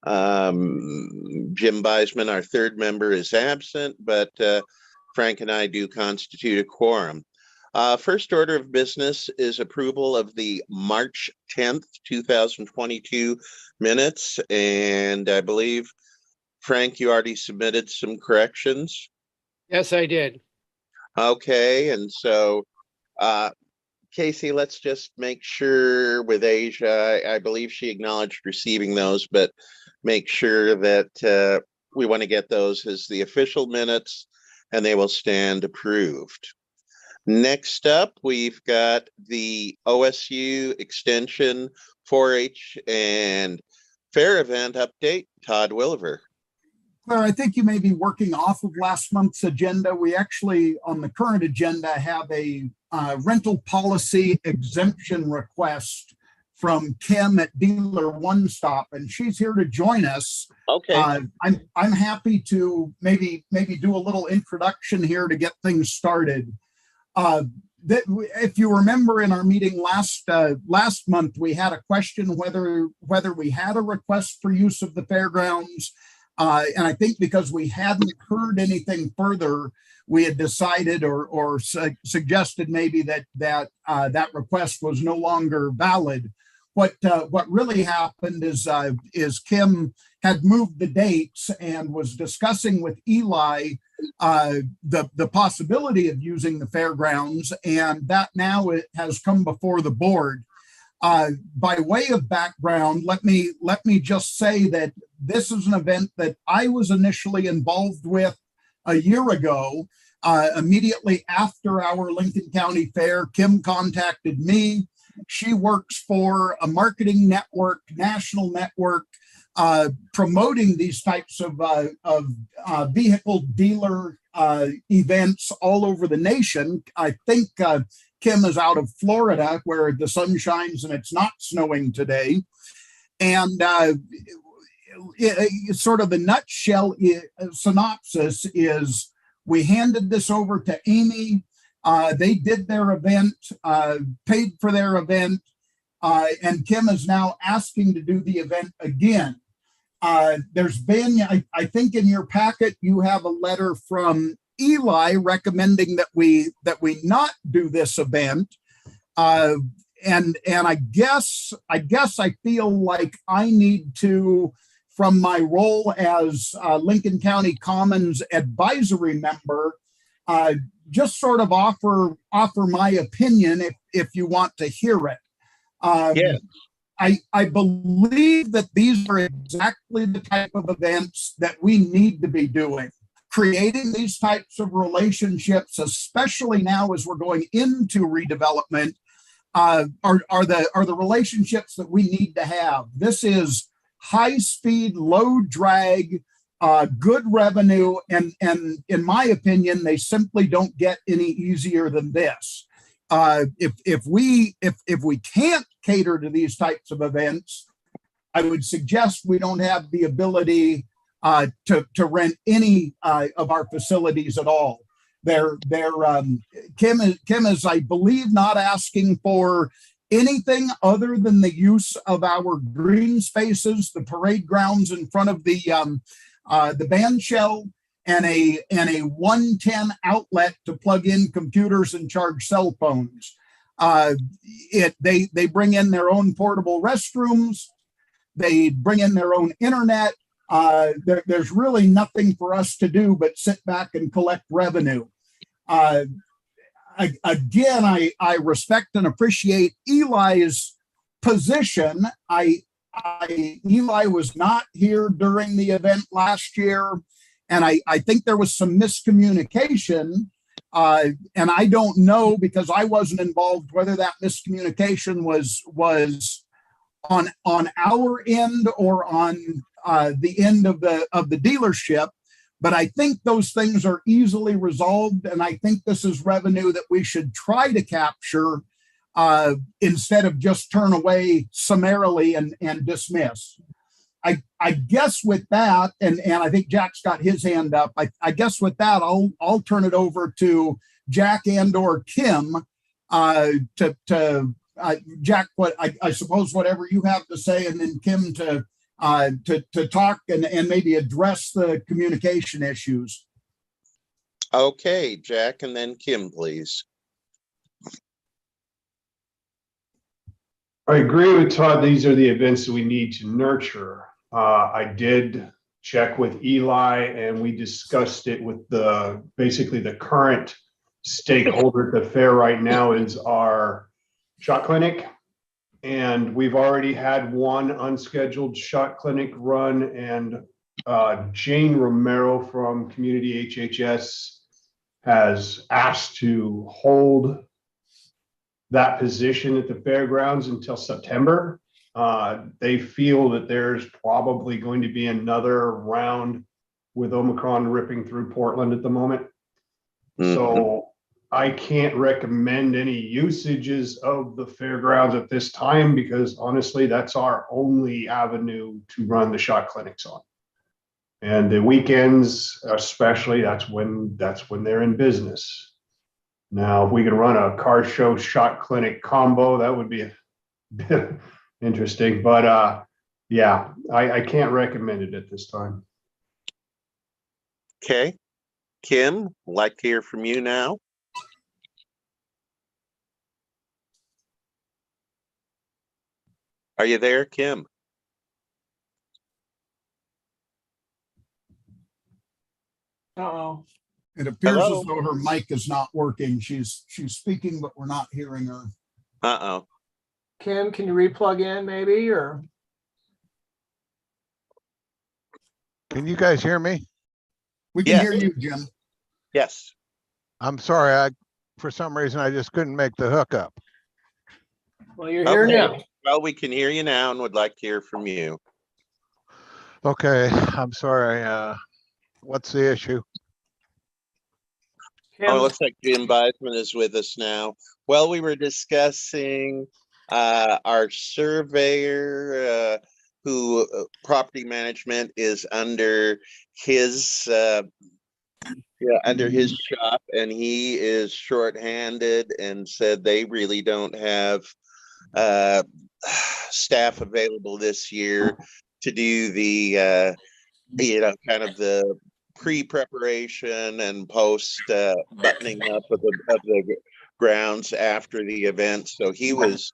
Jim Beisman, our third member, is absent, but Frank and I do constitute a quorum. First order of business is approval of the March 10th, 2022 minutes. And I believe, Frank, you already submitted some corrections. Yes, I did. Okay, and so Casey, let's just make sure with Asia, I believe she acknowledged receiving those, but make sure that we want to get those as the official minutes and they will stand approved. Next up, we've got the OSU Extension 4-H and Fair event update. Todd Williver. Claire, I think you may be working off of last month's agenda. We actually, on the current agenda, have a rental policy exemption request from Kim at Dealer One Stop, and she's here to join us. Okay. I'm happy to maybe do a little introduction here to get things started. If you remember in our meeting last month, we had a question whether we had a request for use of the fairgrounds. And I think because we hadn't heard anything further, we had decided or suggested maybe that request was no longer valid. What really happened is Kim had moved the dates and was discussing with Eli the possibility of using the fairgrounds, and that now it has come before the board. By way of background, let me just say that this is an event that I was initially involved with a year ago. Immediately after our Lincoln County Fair, Kim contacted me. She works for a marketing network, national network, promoting these types of vehicle dealer events all over the nation. I think Kim is out of Florida, where the sun shines and it's not snowing today. And sort of the nutshell synopsis is we handed this over to Amy. They did their event, paid for their event, and Kim is now asking to do the event again. There's been, I think in your packet, you have a letter from Eli recommending that we not do this event. And I guess I feel like I need to, from my role as Lincoln County Commons advisory member, just sort of offer my opinion if you want to hear it. Yes. I believe that these are exactly the type of events that we need to be doing. Creating these types of relationships, especially now as we're going into redevelopment, are the relationships that we need to have. This is high speed, low drag, good revenue, and in my opinion, they simply don't get any easier than this. If we can't cater to these types of events, I would suggest we don't have the ability to rent any of our facilities at all. Kim is, I believe, not asking for anything other than the use of our green spaces, the parade grounds in front of the band shell, and a 110 outlet to plug in computers and charge cell phones. They bring in their own portable restrooms. They bring in their own internet. There's really nothing for us to do but sit back and collect revenue. Again, I respect and appreciate Eli's position. Eli was not here during the event last year, and I think there was some miscommunication. And I don't know, because I wasn't involved, whether that miscommunication was on our end or on the end of the dealership. But I think those things are easily resolved, and I think this is revenue that we should try to capture instead of just turn away summarily and dismiss. I guess with that, and I think Jack's got his hand up. I guess with that, I'll turn it over to Jack and/or Kim to Jack. What I suppose whatever you have to say, and then Kim to to talk and maybe address the communication issues. Okay, Jack, and then Kim, please. I agree with Todd. These are the events that we need to nurture. I did check with Eli and we discussed it with basically the current stakeholder at the fair right now is our shot clinic. And we've already had one unscheduled shot clinic run, and Jane Romero from Community HHS has asked to hold that position at the fairgrounds until September. They feel that there's probably going to be another round with Omicron ripping through Portland at the moment. Mhm. So I can't recommend any usages of the fairgrounds at this time because honestly, that's our only avenue to run the shot clinics on. And the weekends, especially, that's when they're in business. Now, if we could run a car show shot clinic combo, that would be a bit interesting. But yeah, I can't recommend it at this time. Okay, Kim, like to hear from you now. Are you there, Kim? Uh-oh. It appears Hello? as though her mic is not working. She's speaking, but we're not hearing her. Uh-oh. Kim, can you replug in maybe, or? Can you guys hear me? We can Yes. hear you, Jim. Yes. I'm sorry, for some reason, I just couldn't make the hookup. Well, you're here Okay. now. Well, we can hear you now and would like to hear from you. Okay, I'm sorry. What's the issue? Kim, Oh, it looks like Jim Beisman is with us now. Well, we were discussing our surveyor who property management is under his under his shop, and he is shorthanded and said they really don't have staff available this year to do the kind of the pre-preparation and post buttoning up of the grounds after the event. So he was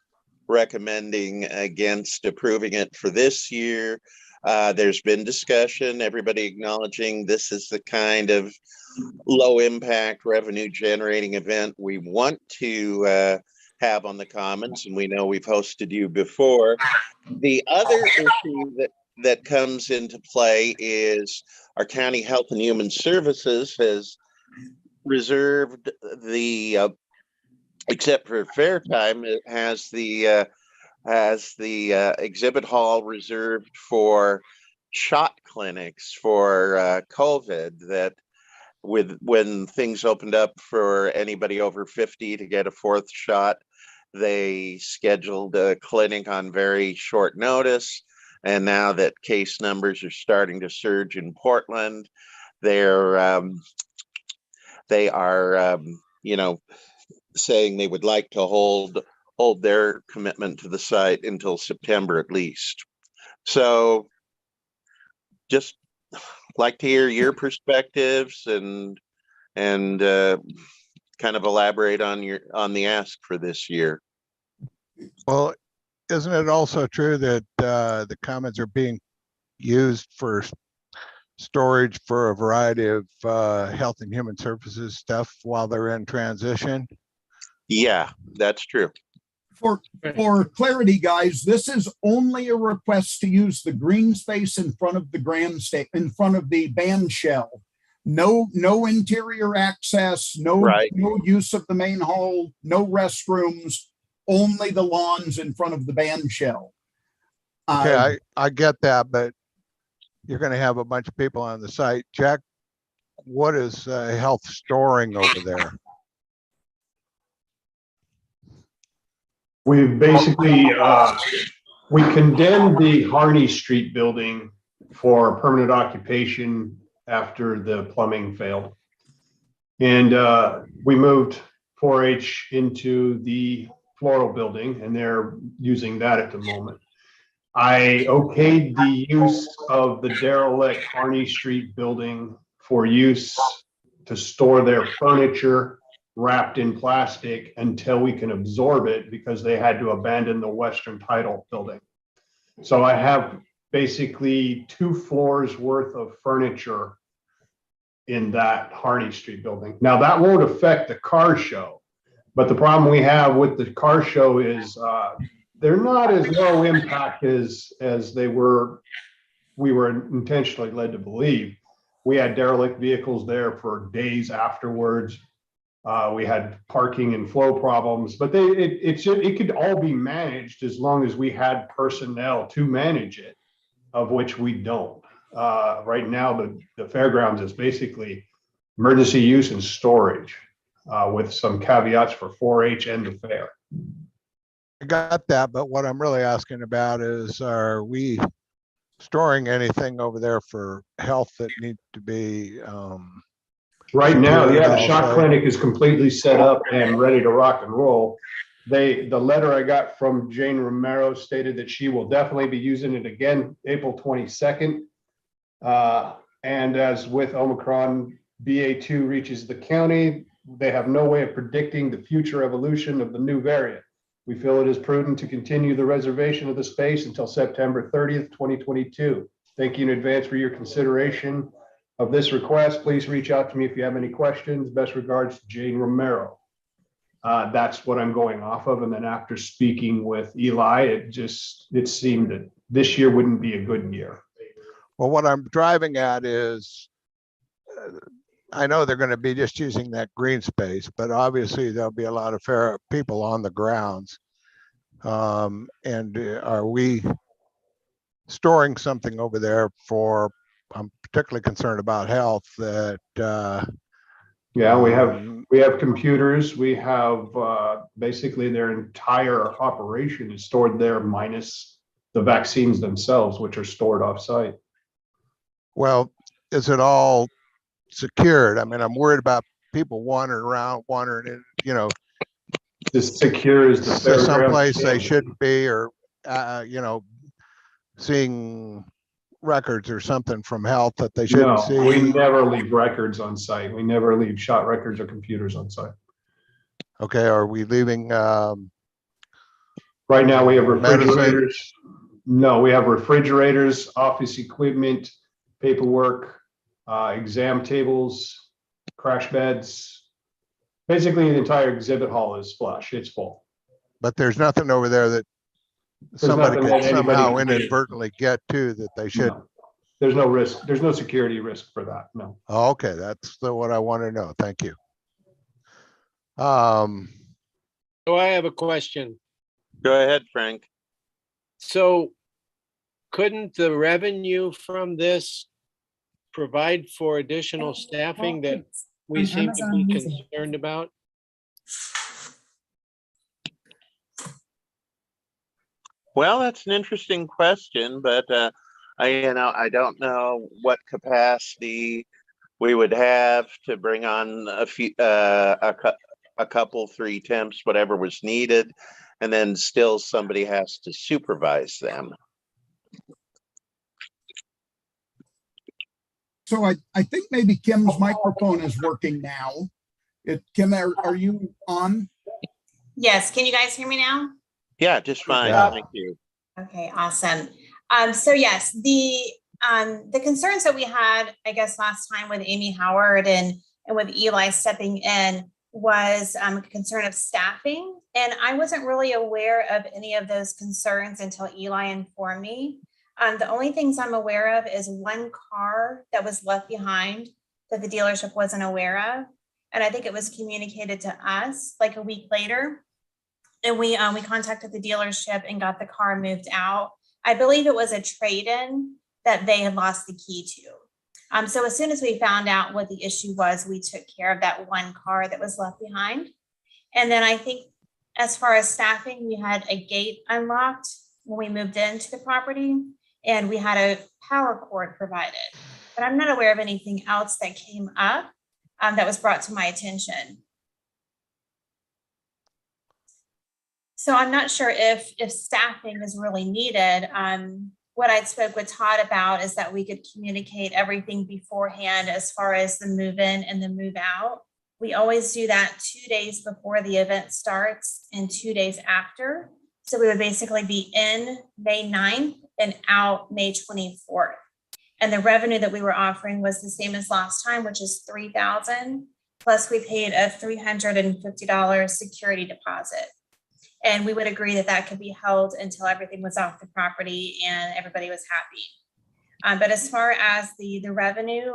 recommending against approving it for this year. There's been discussion, everybody acknowledging this is the kind of low impact revenue generating event we want to have on the Commons, and we know we've hosted you before. The other issue that comes into play is our county health and human services has reserved the except for fair time, it has the exhibit hall reserved for shot clinics for COVID, that when things opened up for anybody over 50 to get a fourth shot, they scheduled a clinic on very short notice. And now that case numbers are starting to surge in Portland, they are saying they would like to hold their commitment to the site until September at least. So just like to hear your perspectives and kind of elaborate on the ask for this year. Well, isn't it also true that the Commons are being used for storage for a variety of health and human services stuff while they're in transition? Yeah, that's true. For clarity, guys, this is only a request to use the green space in front of the grandstand, in front of the band shell. No interior access, no use of the main hall, no restrooms, only the lawns in front of the band shell. Okay, I get that, but you're going to have a bunch of people on the site. Jack, what is health storing over there? We've basically, we condemned the Harney Street building for permanent occupation after the plumbing failed. And we moved 4-H into the floral building, and they're using that at the moment. I okayed the use of the derelict Harney Street building for use to store their furniture wrapped in plastic until we can absorb it, because they had to abandon the Western Title building. So I have basically 2 floors worth of furniture in that Harney Street building. Now, that won't affect the car show, but the problem we have with the car show is they're not as low impact as we were intentionally led to believe. We had derelict vehicles there for days afterwards. We had parking and flow problems, but it could all be managed as long as we had personnel to manage it, of which we don't. Right now, the fairgrounds is basically emergency use and storage, with some caveats for 4-H and the fair. I got that, but what I'm really asking about is, are we storing anything over there for health that need to be, Right now, secured yeah, the shock also? clinic is completely set up and ready to rock and roll. The letter I got from Jane Romero stated that she will definitely be using it again, April 22nd. And as with Omicron, BA2 reaches the county, they have no way of predicting the future evolution of the new variant. We feel it is prudent to continue the reservation of the space until September 30th, 2022. Thank you in advance for your consideration of this request. Please reach out to me if you have any questions. Best regards, Jane Romero. That's what I'm going off of. And then after speaking with Eli, it seemed that this year wouldn't be a good year. Well, what I'm driving at is, I know they're going to be just using that green space, but obviously there'll be a lot of fair people on the grounds. And are we storing something over there for, I'm particularly concerned about health, that Yeah, we have computers. We have basically their entire operation is stored there, minus the vaccines themselves, which are stored off-site. well, is it all secured? I mean, I'm worried about people wandering around, wandering in, you know, As secure as the fairgrounds. someplace they shouldn't be, or, you know, seeing records or something from health that they shouldn't No, see. we never leave records on site. We never leave shot records or computers on site. Okay, are we leaving, Right now, we have Medicine. refrigerators. No, we have refrigerators, office equipment, paperwork, exam tables, crash beds. Basically, the entire exhibit hall is flush. It's full. but there's nothing over there that somebody nothing could that anybody somehow can do. inadvertently get to that they should. No. There's no risk. There's no security risk for that. No. Oh, okay, that's what I want to know. Thank you. So I have a question. Go ahead, Frank. So couldn't the revenue from this provide for additional staffing that we seem to be concerned about? Well, that's an interesting question, but I don't know what capacity we would have to bring on a few, a couple, 3 temps, whatever was needed, and then still somebody has to supervise them. So I think maybe Kim's microphone is working now. Kim, are you on? Yes, can you guys hear me now? Yeah, just fine. Yeah. Thank you. Okay, awesome. So yes, the concerns that we had, I guess, last time with Amy Howard and with Eli stepping in was a concern of staffing. And I wasn't really aware of any of those concerns until Eli informed me. The only things I'm aware of is 1 car that was left behind that the dealership wasn't aware of. And I think it was communicated to us like a week later. And we contacted the dealership and got the car moved out. I believe it was a trade-in that they had lost the key to. So as soon as we found out what the issue was, we took care of that 1 car that was left behind. And then I think as far as staffing, we had a gate unlocked when we moved into the property, and we had a power cord provided. But I'm not aware of anything else that came up that was brought to my attention. So I'm not sure if staffing is really needed. What I spoke with Todd about is that we could communicate everything beforehand as far as the move in and the move out. We always do that 2 days before the event starts and 2 days after. So we would basically be in May 9th and out May 24th. And the revenue that we were offering was the same as last time, which is $3,000. Plus we paid a $350 security deposit. And we would agree that that could be held until everything was off the property and everybody was happy. But as far as the revenue,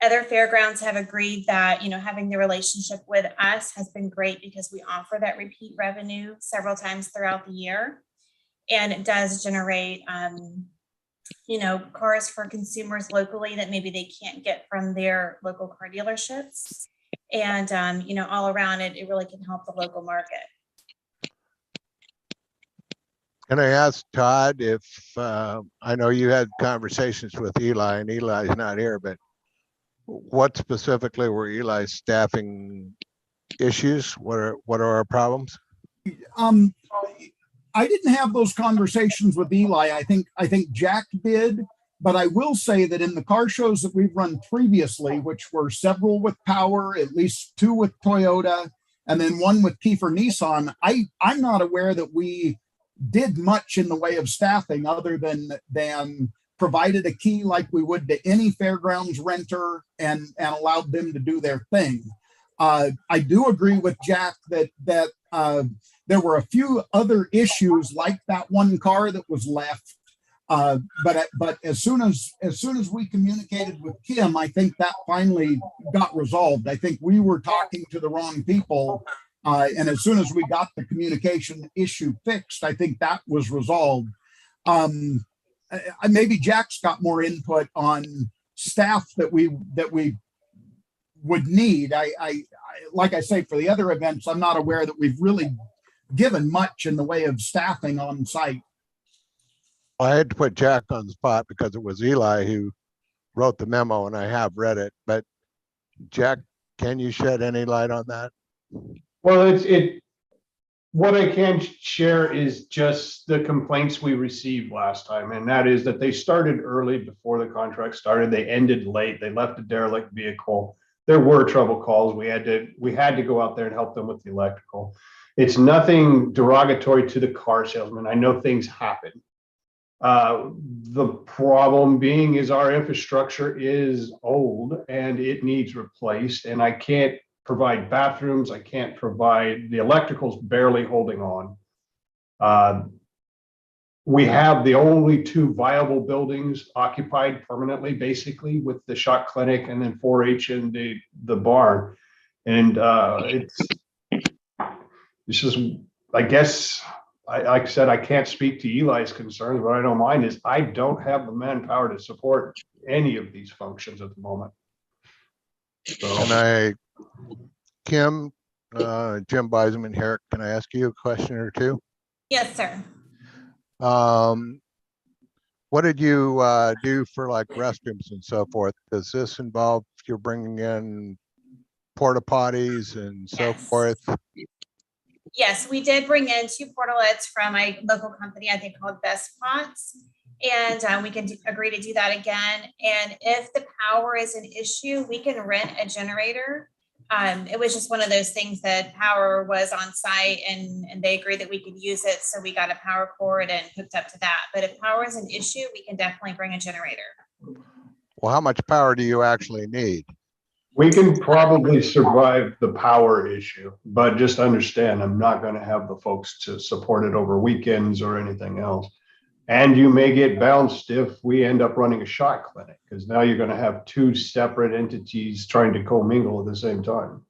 other fairgrounds have agreed that, you know, having the relationship with us has been great because we offer that repeat revenue several times throughout the year. And it does generate, you know, cars for consumers locally that maybe they can't get from their local car dealerships. And, you know, all around it, it really can help the local market. Can I ask Todd if, I know you had conversations with Eli and Eli's not here, but what specifically were Eli's staffing issues? What are our problems? I didn't have those conversations with Eli. I think Jack did, but I will say that in the car shows that we've run previously, which were several with Power, at least 2 with Toyota, and then 1 with Kiefer Nissan, I'm not aware that we did much in the way of staffing other than provided a key like we would to any fairgrounds renter and allowed them to do their thing. I do agree with Jack that there were a few other issues like that one car that was left. But as soon as we communicated with Kim, I think that finally got resolved. I think we were talking to the wrong people. And as soon as we got the communication issue fixed, I think that was resolved. Maybe Jack's got more input on staff that we would need. I like I say, for the other events, I'm not aware that we've really given much in the way of staffing on site. I had to put Jack on the spot because it was Eli who wrote the memo and I have read it, but Jack, can you shed any light on that? Well, what I can share is just the complaints we received last time, and that is that they started early before the contract started. They ended late. They left a derelict vehicle. There were trouble calls. We had to go out there and help them with the electrical. It's nothing derogatory to the car salesman. I know things happen. The problem being is our infrastructure is old and it needs replaced, and I can't provide bathrooms. I can't provide, the electrical's barely holding on. We have the only 2 viable buildings occupied permanently, basically, with the shot clinic and then 4-H and the barn. And it's just, I guess, like I said, I can't speak to Eli's concerns, but I know mine is I don't have the manpower to support any of these functions at the moment. So. Kim, Jim Beisman here. Can I ask you a question or two? Yes, sir. What did you do for like restrooms and so forth? Does this involve you're bringing in porta potties and so forth? Yes, we did bring in 2 portalets from a local company, I think called Best Pots. And we can agree to do that again. And if the power is an issue, we can rent a generator. It was just one of those things that power was on site and they agreed that we could use it. So we got a power cord and hooked up to that. But if power is an issue, we can definitely bring a generator. Well, how much power do you actually need? We can probably survive the power issue, but just understand, I'm not going to have the folks to support it over weekends or anything else. And you may get bounced if we end up running a shot clinic, because now you're going to have 2 separate entities trying to commingle at the same time.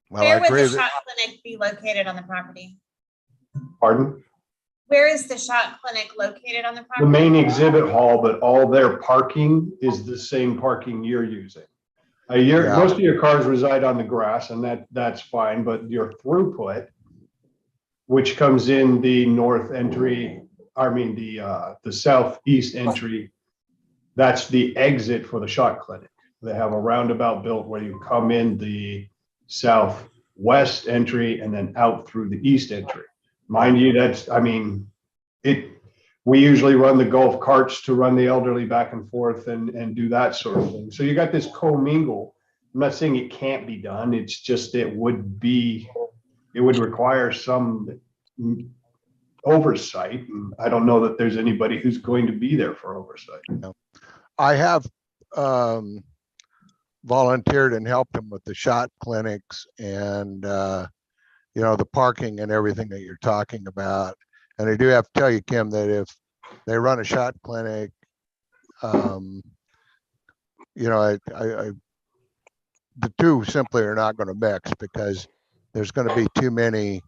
Well, Where I would agree the that, shot clinic be located on the property? Pardon? Where is the shot clinic located on the The property? main exhibit hall, but all their parking is the same parking you're using. Yeah. Most of your cars reside on the grass, and that's fine, but your throughput, which comes in the north entry, the southeast entry, that's the exit for the shot clinic. They have a roundabout built where you come in the south west entry and then out through the east entry. Mind you, that's, I mean, we usually run the golf carts to run the elderly back and forth and do that sort of thing. So you got this commingle. I'm not saying it can't be done. It's just, it would require some oversight. And I don't know that there's anybody who's going to be there for oversight. I have volunteered and helped them with the shot clinics and, the parking and everything that you're talking about. And I do have to tell you, Kim, that if they run a shot clinic, the two simply are not going to mix because there's going to be too many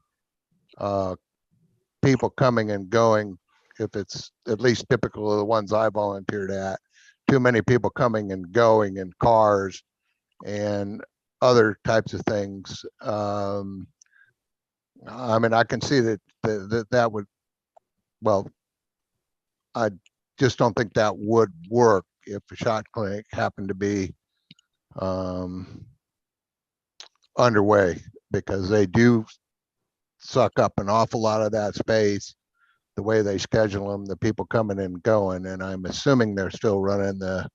people coming and going. If it's at least typical of the ones I volunteered at, too many people coming and going in cars and other types of things. I mean, I can see that would, well, I just don't think that would work if a shot clinic happened to be underway, because they do suck up an awful lot of that space, the way they schedule them, the people coming and going. And I'm assuming they're still running the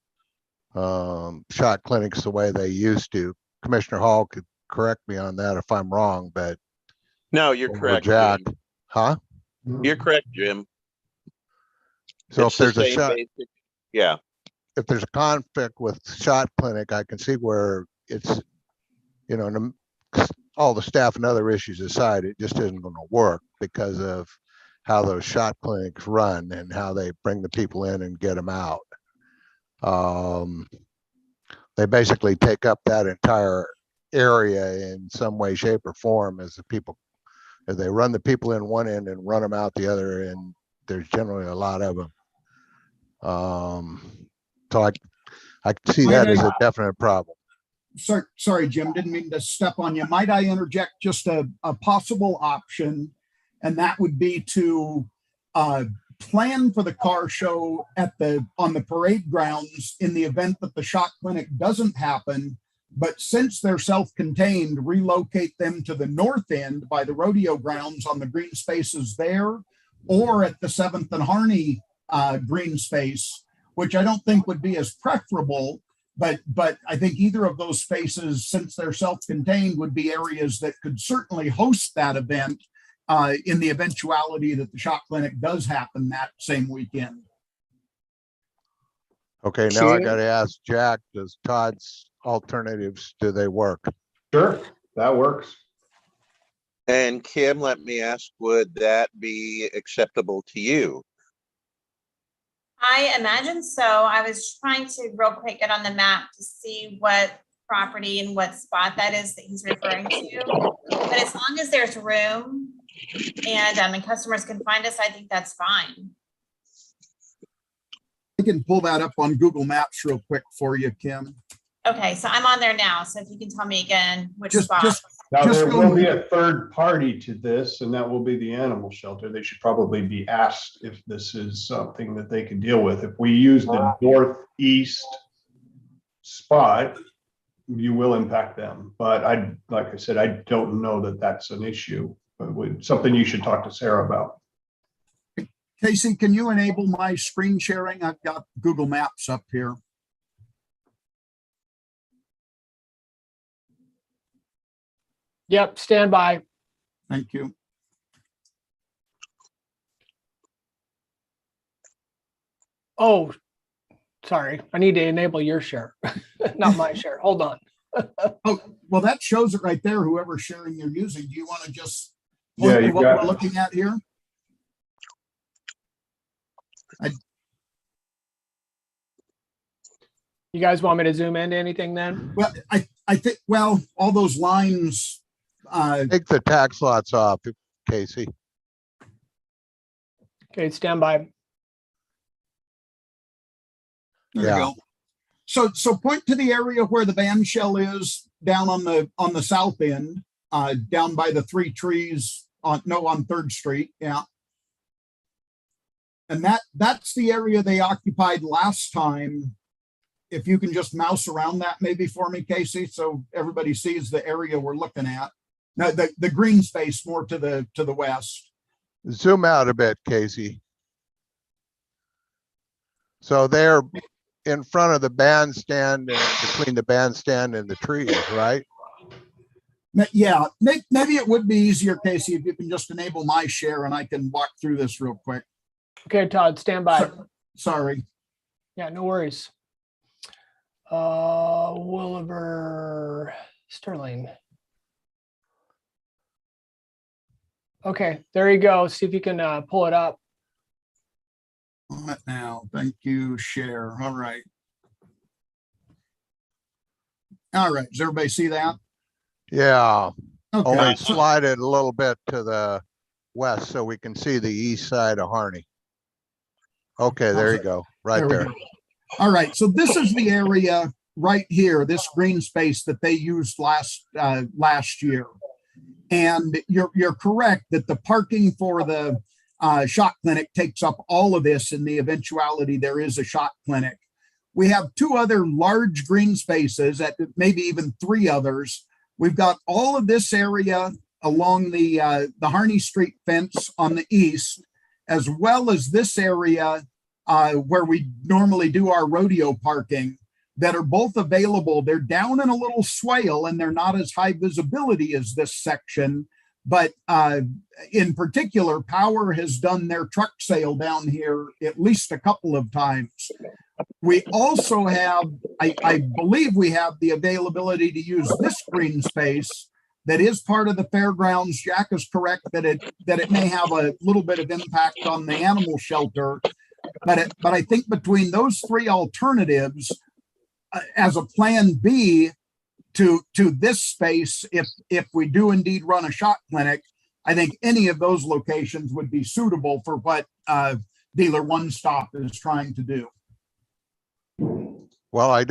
shot clinics the way they used to. Commissioner Hall could correct me on that if I'm wrong, but No, you're or correct. Jack, Jim. huh? You're correct, Jim. So It's if the there's a same shot, basic- Yeah, if there's a conflict with shot clinic, I can see where it's, all the staff and other issues aside, it just isn't going to work because of how those shot clinics run and how they bring the people in and get them out. They basically take up that entire area in some way, shape, or form as they run the people in one end and run them out the other, and there's generally a lot of them. So I can see that as a definite problem. Sorry, Jim, didn't mean to step on you. Might I interject just a possible option? And that would be to plan for the car show on the parade grounds in the event that the shot clinic doesn't happen. But since they're self-contained, relocate them to the north end by the rodeo grounds on the green spaces there, or at the 7th and Harney green space, which I don't think would be as preferable. But I think either of those spaces, since they're self-contained, would be areas that could certainly host that event in the eventuality that the shot clinic does happen that same weekend. Okay, now I Kim? got to ask Jack, does Todd's alternatives, do they work? Sure, that works. and Kim, let me ask, would that be acceptable to you? I imagine so. I was trying to real quick get on the map to see what property and what spot that is that he's referring to. But as long as there's room and customers can find us, I think that's fine. I can pull that up on Google Maps real quick for you, Kim. Okay, so I'm on there now. So if you can tell me again which spot. Now, Just there go- will be a third party to this, and that will be the animal shelter. They should probably be asked if this is something that they can deal with. If we use the northeast spot, you will impact them. But like I said, I don't know that that's an issue. But something you should talk to Sarah about. Casey, can you enable my screen sharing? I've got Google Maps up here. Yep, stand by. Thank you. Oh, sorry. I need to enable your share, not my share. Hold on. Oh, well, that shows it right there, whoever's sharing you're using. Do you want to just Yeah, point to you what got we're looking at here? You guys want me to zoom into anything then? Well, I think, well, all those lines, Take the tax lots off, Casey. Okay, stand by. there Yeah. you go. So point to the area where the band shell is down on the south end, down by the 3 trees on 3rd Street. Yeah. And that's the area they occupied last time. If you can just mouse around that maybe for me, Casey, so everybody sees the area we're looking at. No, the green space more to the west. Zoom out a bit, Casey. So they're in front of the bandstand and between the bandstand and the trees, right? Yeah, maybe it would be easier, Casey, if you can just enable my share and I can walk through this real quick. Okay, Todd, stand by. Sorry. Yeah, no worries. Williver Sterling. Okay, there you go. See if you can pull it up. On it now. Thank you. Share. All right. All right. Does everybody see that? Yeah, Okay. only slide it a little bit to the west so we can see the east side of Harney. Okay, there you go, right we there. go. All right. So this is the area right here, this green space that they used last year. And you're correct that the parking for the shot clinic takes up all of this in the eventuality there is a shot clinic. We have two other large green spaces, at maybe even three others. We've got all of this area along the Harney Street fence on the east, as well as this area where we normally do our rodeo parking, that are both available. They're down in a little swale and they're not as high visibility as this section. But in particular, Power has done their truck sale down here at least a couple of times. We also have, I believe we have the availability to use this green space that is part of the fairgrounds. Jack is correct that it may have a little bit of impact on the animal shelter. But I think between those three alternatives, as a plan B to this space, if we do indeed run a shot clinic, I think any of those locations would be suitable for what Dealer One Stop is trying to do. Well,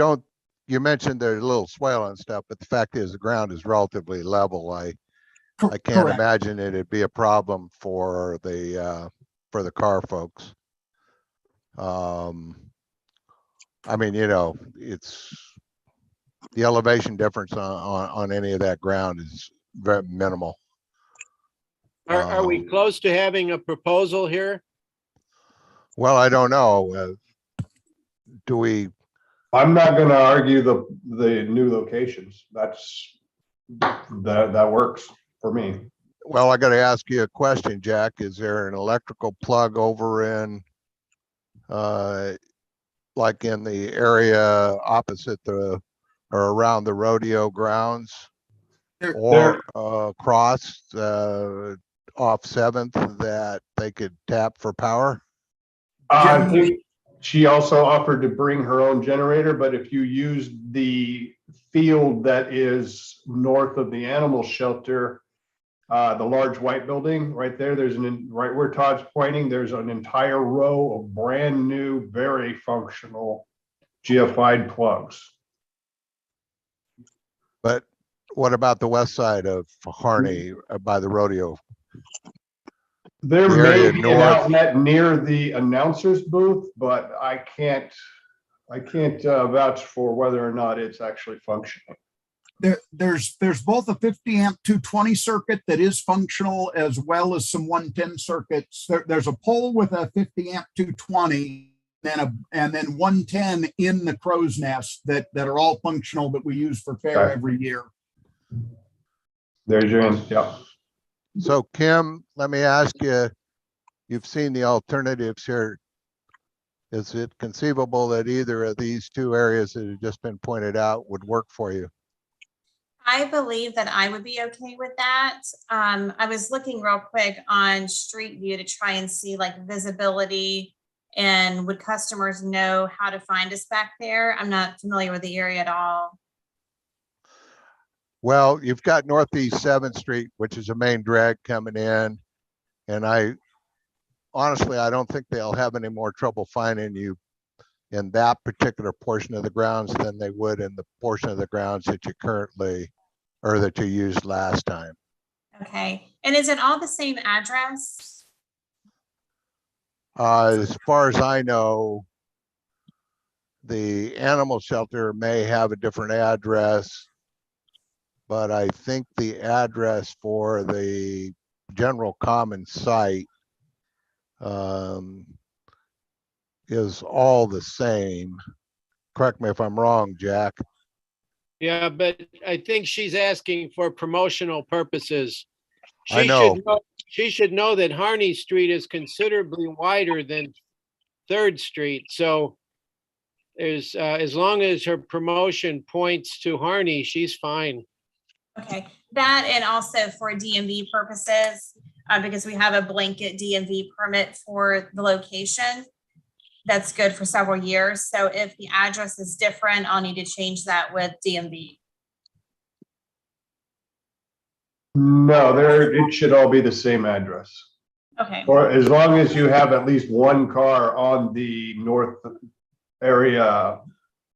you mentioned there's a little swale and stuff, but the fact is the ground is relatively level. I can't Correct. imagine it'd be a problem for the car folks. I mean, it's the elevation difference on any of that ground is very minimal. Are we close to having a proposal here? Well, I don't know. Do we? I'm not gonna argue the new locations. That works for me. Well, I got to ask you a question, Jack. Is there an electrical plug over in, like in the area opposite or around the rodeo grounds, or across off 7th that they could tap for power? I think she also offered to bring her own generator, but if you use the field that is north of the animal shelter, the large white building right there, right where Todd's pointing, there's an entire row of brand new, very functional GFI plugs. But what about the west side of Harney by the rodeo? There The may area be an north. outlet near the announcer's booth, but I can't vouch for whether or not it's actually functioning. There's both a 50 amp 220 circuit that is functional, as well as some 110 circuits. There's a pole with a 50 amp 220 and then 110 in the crow's nest that are all functional that we use for fair Okay. every year. There's your answer. Yeah. So Kim, let me ask you, you've seen the alternatives here. Is it conceivable that either of these two areas that have just been pointed out would work for you? I believe that I would be okay with that. I was looking real quick on Street View to try and see like visibility and would customers know how to find us back there? I'm not familiar with the area at all. Well, you've got Northeast 7th Street, which is a main drag coming in. And honestly, I don't think they'll have any more trouble finding you in that particular portion of the grounds than they would in the portion of the grounds that you currently, or that you used last time. Okay. And is it all the same address? As far as I know, the animal shelter may have a different address. but I think the address for the general common site is all the same. Correct me if I'm wrong, Jack. Yeah, but I think she's asking for promotional purposes. I She know. should she should know that Harney Street is considerably wider than Third Street. So there's, as long as her promotion points to Harney, she's fine. Okay, that and also for DMV purposes, because we have a blanket DMV permit for the location. That's good for several years. So if the address is different, I'll need to change that with DMV. No, it should all be the same address. Okay, Or as long as you have at least one car on the north area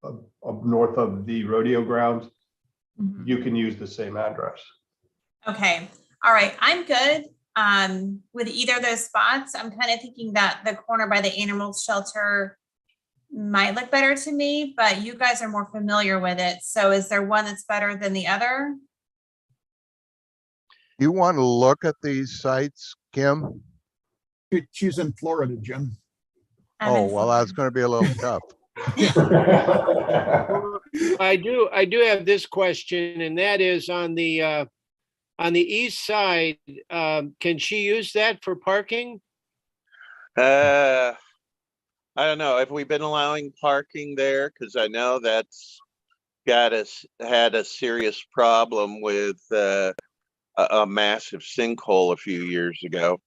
of north of the rodeo grounds, Mhm. you can use the same address. Okay, all right, I'm good. With either of those spots, I'm kind of thinking that the corner by the animal shelter might look better to me, but you guys are more familiar with it. So is there one that's better than the other? You want to look at these sites, Kim? She's in Florida, Jim. I'm Oh, in well, that's Florida. going to be a little tough. I do have this question, and that is on the east side, can she use that for parking? I don't know. Have we been allowing parking there? Because I know that's had a serious problem with a massive sinkhole a few years ago.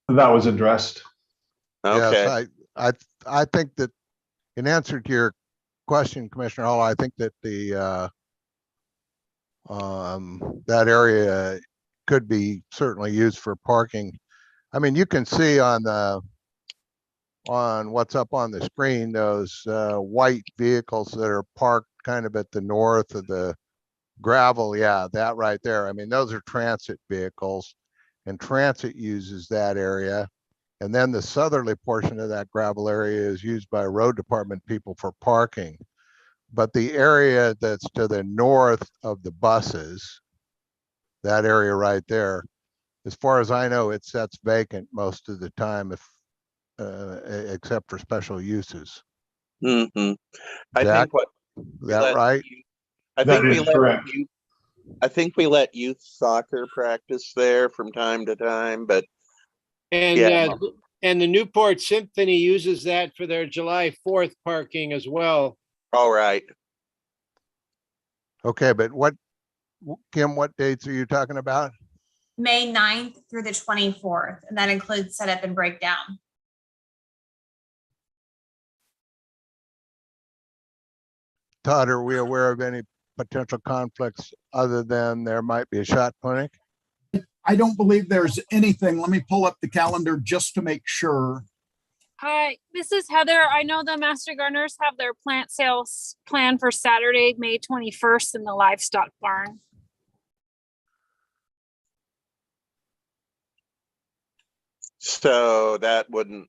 That was addressed. Okay. Yes, I think that in answer to your question, Commissioner Hall, I think that that area could be certainly used for parking. I mean, you can see on what's up on the screen, those white vehicles that are parked kind of at the north of the gravel. Yeah, that right there. I mean, those are transit vehicles, and transit uses that area. And then the southerly portion of that gravel area is used by road department people for parking. But the area that's to the north of the buses, that area right there, as far as I know, it sits vacant most of the time, except for special uses. Mm-hmm. I Jack, think what is we that let right? you- I That think we is let correct. you. I think we let youth soccer practice there from time to time, but And, Yeah. and the Newport Symphony uses that for their July 4th parking as well. all right. Okay, but Kim, what dates are you talking about? May 9th through the 24th, and that includes setup and breakdown. Todd, are we aware of any potential conflicts other than there might be a shot clinic? I don't believe there's anything. Let me pull up the calendar just to make sure. Hi, this is Heather. I know the Master Gardeners have their plant sales planned for Saturday, May 21st in the livestock barn. So that wouldn't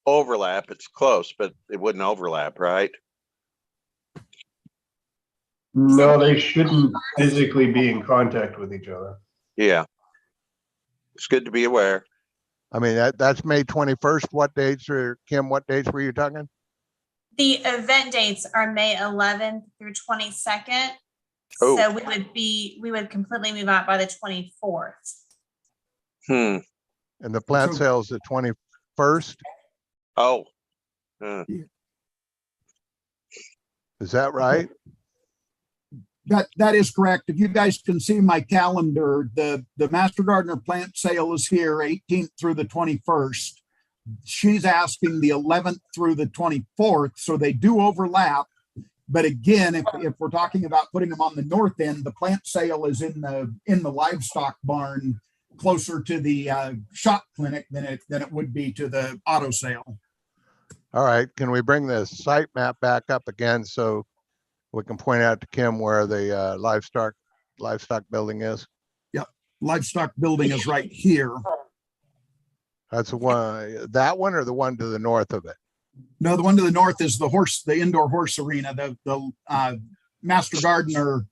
overlap. It's close, but it wouldn't overlap, right? No, they shouldn't physically be in contact with each other. Yeah. It's good to be aware. I mean, that's May 21st. What dates Kim, what dates were you talking? The event dates are May 11th through 22nd. Oh. So we would completely move out by the 24th. Hmm. And the plant So- sales the 21st? Oh. Is that right? That is correct. If you guys can see my calendar, the Master Gardener plant sale is here 18th through the 21st. She's asking the 11th through the 24th, so they do overlap. But again, if we're talking about putting them on the north end, the plant sale is in the livestock barn closer to the shop clinic than it would be to the auto sale. All right, can we bring the site map back up again so we can point out to Kim where the livestock building is? Livestock building is right here. That's the one, that one or the one to the north of it? No, the one to the north is the indoor horse arena. The Master Gardener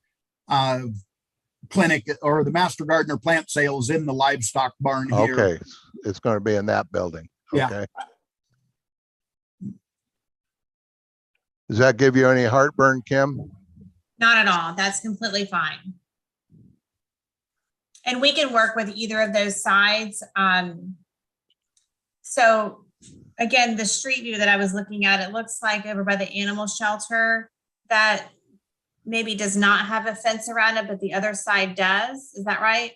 clinic or the Master Gardener plant sales in the livestock barn here. Okay, it's going to be in that building. Yeah. Okay. Does that give you any heartburn, Kim? Not at all. That's completely fine. And we can work with either of those sides. So again, the street view that I was looking at, it looks like over by the animal shelter that maybe does not have a fence around it, but the other side does. Is that right?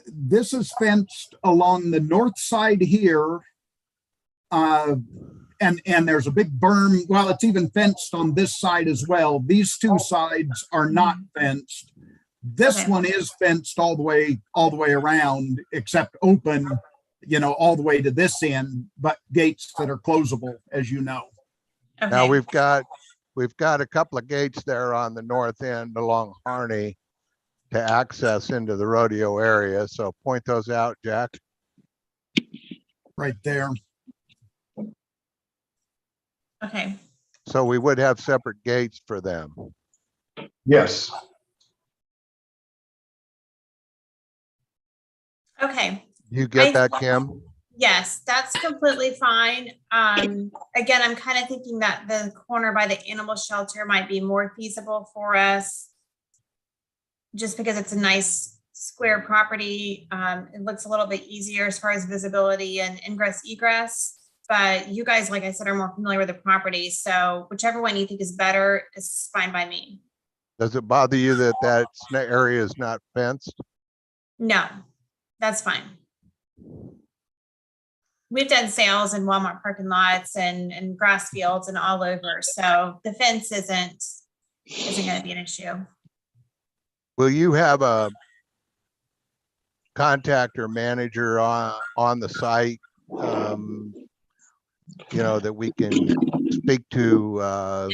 This is fenced along the north side here. And there's a big berm. Well, it's even fenced on this side as well. These two sides are not fenced. This Okay. one is fenced all the way around, except open, all the way to this end, but gates that are closable, as you know. Now Okay. we've got a couple of gates there on the north end along Harney to access into the rodeo area. So point those out, Jack. Right there. Okay. So we would have separate gates for them. Yes. Okay. You get I- that, Kim? Yes, that's completely fine. Again, I'm kind of thinking that the corner by the animal shelter might be more feasible for us. Just because it's a nice square property. It looks a little bit easier as far as visibility and ingress egress. But you guys, like I said, are more familiar with the property. So whichever one you think is better is fine by me. Does it bother you that that area is not fenced? No, that's fine. We've done sales in Walmart parking lots and grass fields and all over. So the fence isn't going to be an issue. Will you have a contact or manager on the site, that we can speak to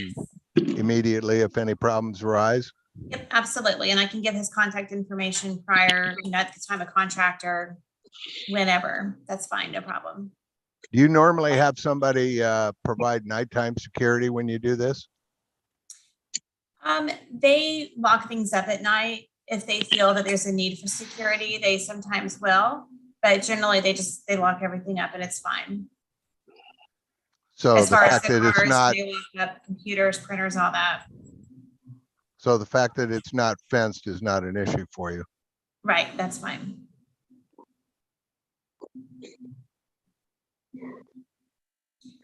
immediately if any problems arise? Yep, absolutely. And I can give his contact information prior, at the time of contract or whenever. That's fine, no problem. Do you normally have somebody provide nighttime security when you do this? They lock things up at night. If they feel that there's a need for security, they sometimes will, but generally they lock everything up and it's fine. So As the far as fact the that it's cars, not, they lock up computers, printers, all that. so the fact that it's not fenced is not an issue for you. Right, that's fine.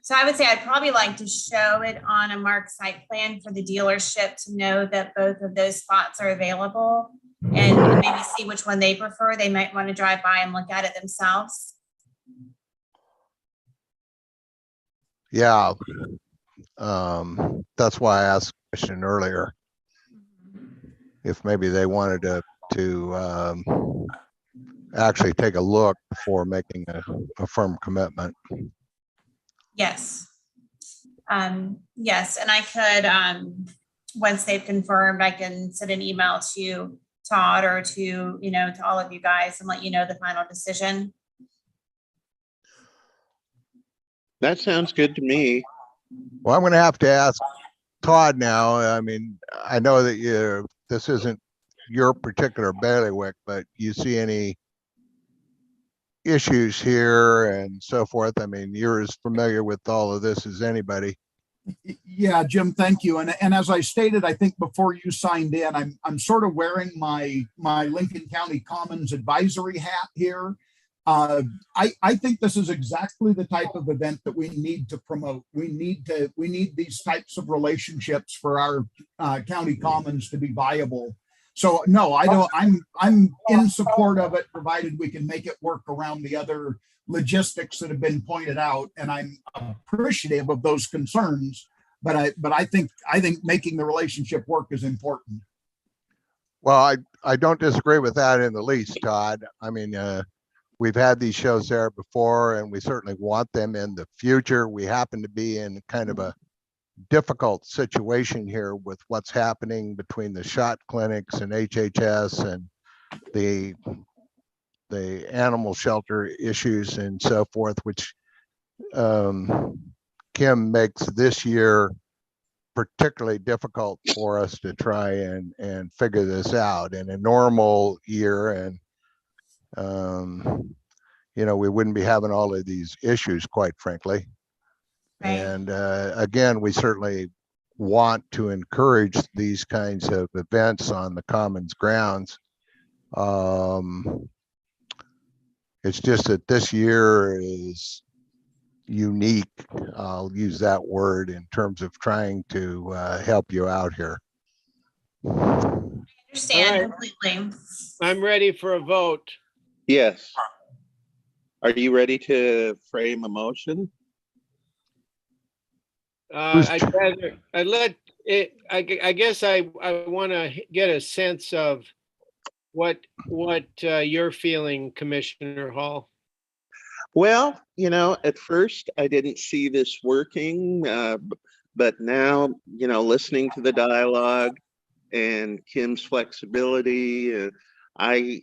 So I would say I'd probably like to show it on a marked site plan for the dealership to know that both of those spots are available and maybe see which one they prefer. They might want to drive by and look at it themselves. Yeah. That's why I asked the question earlier, if maybe they wanted to actually take a look before making a firm commitment. Yes. Yes, and I could, once they've confirmed, I can send an email to Todd or to all of you guys and let you know the final decision. That sounds good to me. Well, I'm going to have to ask Todd now. I mean, I know that this isn't your particular bailiwick, but you see any issues here and so forth? I mean, you're as familiar with all of this as anybody. Yeah, Jim, thank you. And as I stated, I think before you signed in, I'm sort of wearing my Lincoln County Commons advisory hat here. I think this is exactly the type of event that we need to promote. We need these types of relationships for our county commons to be viable. So no, I don't. I'm in support of it, provided we can make it work around the other logistics that have been pointed out. And I'm appreciative of those concerns. But I think making the relationship work is important. Well, I don't disagree with that in the least, Todd. I mean, we've had these shows there before, and we certainly want them in the future. We happen to be in kind of a difficult situation here with what's happening between the shot clinics and HHS and the animal shelter issues and so forth, which Kim makes this year particularly difficult for us to try and figure this out in a normal year. And, you know, we wouldn't be having all of these issues, quite frankly. Right. And again, we certainly want to encourage these kinds of events on the commons grounds. It's just that this year is unique. I'll use that word in terms of trying to help you out here. Understand All right. completely. I'm ready for a vote. Yes. Are you ready to frame a motion? I guess I want to get a sense of what you're feeling, Commissioner Hall. Well, you know, at first I didn't see this working, but now, you know, listening to the dialogue and Kim's flexibility, I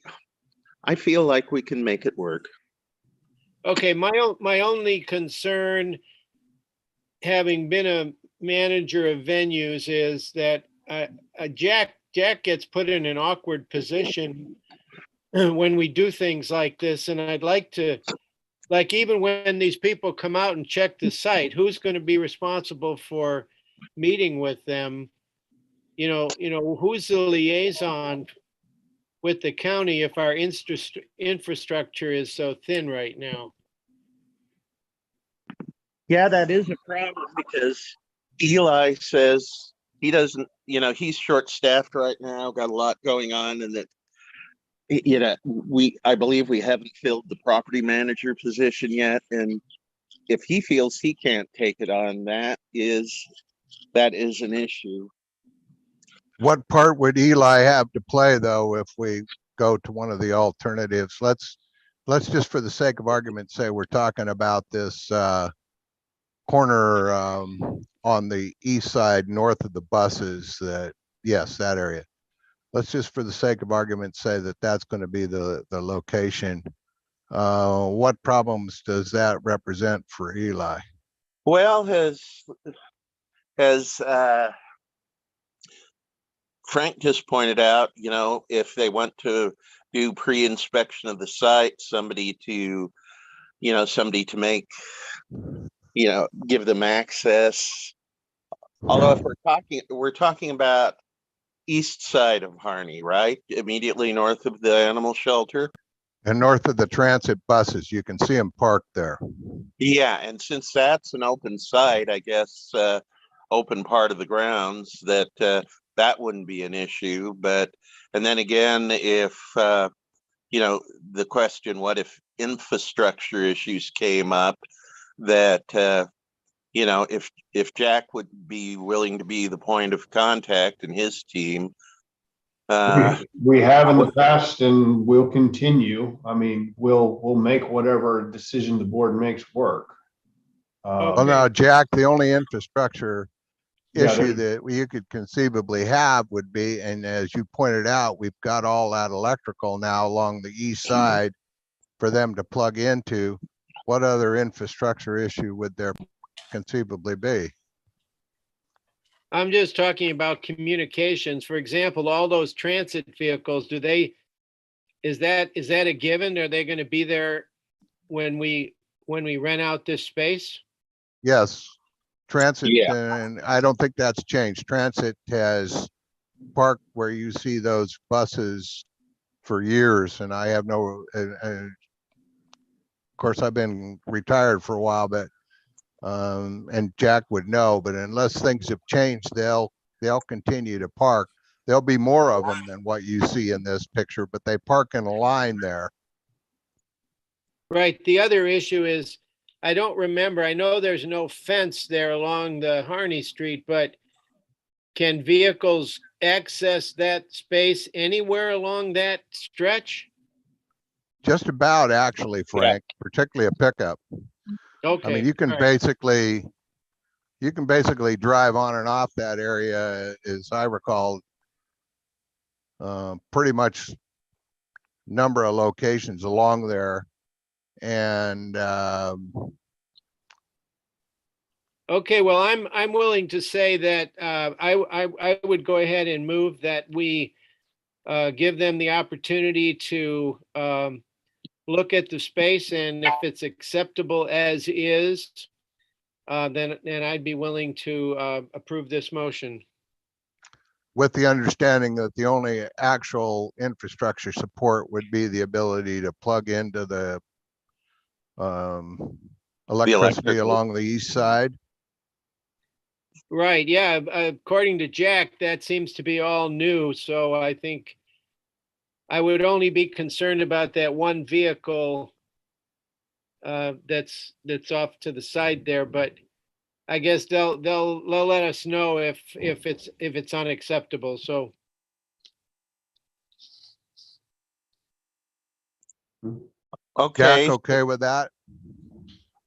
feel like we can make it work. Okay, my only concern, having been a manager of venues, is that Jack gets put in an awkward position when we do things like this, and I'd like to, like, even when these people come out and check the site, who's going to be responsible for meeting with them? You know, who's the liaison with the county if our infrastructure is so thin right now? Yeah, that is a problem because Eli says he doesn't, you know, he's short-staffed right now, got a lot going on, and that, you know, I believe we haven't filled the property manager position yet. And if he feels he can't take it on, that is an issue. What part would Eli have to play, though, if we go to one of the alternatives? Let's just, for the sake of argument, say we're talking about this corner on the east side, north of the buses. Yes, that area. Let's just, for the sake of argument, say that that's going to be the location. What problems does that represent for Eli? Well, has Frank just pointed out, you know, if they want to do pre-inspection of the site, somebody to make, you know, give them access. Although if we're talking about east side of Harney, right? Immediately north of the animal shelter. And north of the transit buses, you can see them parked there. Yeah, and since that's an open site, I guess, open part of the grounds, that wouldn't be an issue. But, and then again, if, you know, the question, what if infrastructure issues came up, that, you know, if Jack would be willing to be the point of contact and his team. We have in the past and we'll continue. I mean, we'll make whatever decision the board makes work. Well, now, Jack, the only infrastructure Yeah, issue that you could conceivably have would be, and as you pointed out, we've got all that electrical now along the east side for them to plug into. What other infrastructure issue would there conceivably be? I'm just talking about communications. For example, all those transit vehicles, is that a given? Are they going to be there when we rent out this space? Yes, transit, Yeah. and I don't think that's changed. Transit has parked where you see those buses for years, and I have no, of course, I've been retired for a while, but and Jack would know, but unless things have changed, they'll continue to park. There'll be more of them than what you see in this picture, but they park in a line there. Right. The other issue is, I don't remember, I know there's no fence there along the Harney Street, but can vehicles access that space anywhere along that stretch? Just about, actually, Frank, particularly a pickup. Okay. I mean, you can all right. basically drive on and off that area, as I recall, pretty much number of locations along there. And Okay, well, I'm willing to say that I would go ahead and move that we give them the opportunity to look at the space, and if it's acceptable as is, then I'd be willing to approve this motion. With the understanding that the only actual infrastructure support would be the ability to plug into the electricity along the east side. Right, yeah, according to Jack, that seems to be all new, so I think I would only be concerned about that one vehicle that's off to the side there, but I guess they'll let us know if it's unacceptable, so. Okay, Jack, okay with that?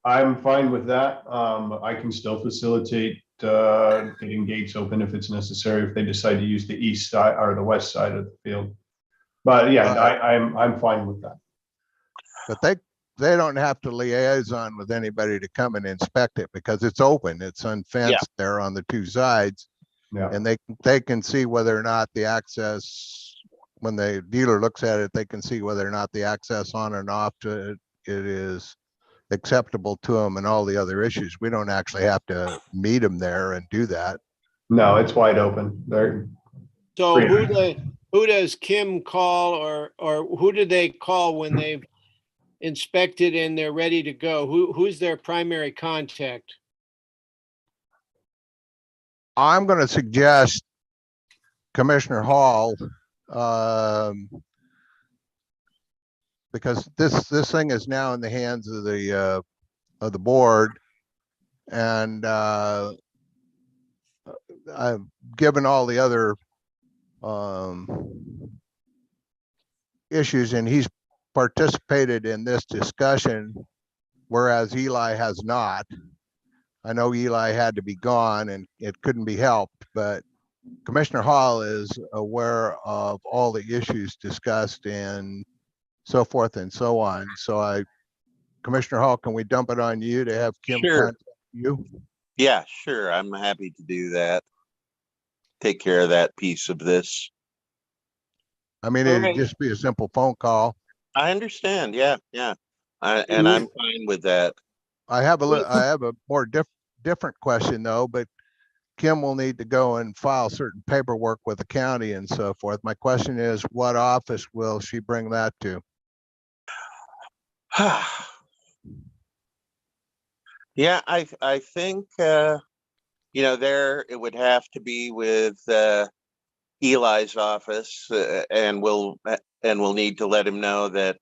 I'm fine with that. I can still facilitate getting gates open if it's necessary, if they decide to use the east side or the west side of the field. But yeah, I'm fine with that. But they don't have to liaison with anybody to come and inspect it because it's open, it's unfenced there on the two sides. Yeah. And they can see whether or not the access, when the dealer looks at it, they can see whether or not the access on and off to it is acceptable to them and all the other issues. We don't actually have to meet them there and do that. No, it's wide open. So who does Kim call, or who do they call when they've inspected and they're ready to go? Who's their primary contact? I'm going to suggest Commissioner Hall, because this thing is now in the hands of the board, and I've given all the other issues, and he's participated in this discussion, whereas Eli has not. I know Eli had to be gone and it couldn't be helped, but Commissioner Hall is aware of all the issues discussed and so forth and so on. So Commissioner Hall, can we dump it on you to have Kim Sure. contact you? yeah, sure. I'm happy to do that. Take care of that piece of this. I mean, All it'd right. just be a simple phone call. I understand. Yeah. And I'm fine with that. I have a more different question though, but Kim will need to go and file certain paperwork with the county and so forth. My question is, what office will she bring that to? Yeah, I think there it would have to be with Eli's office, and we'll need to let him know that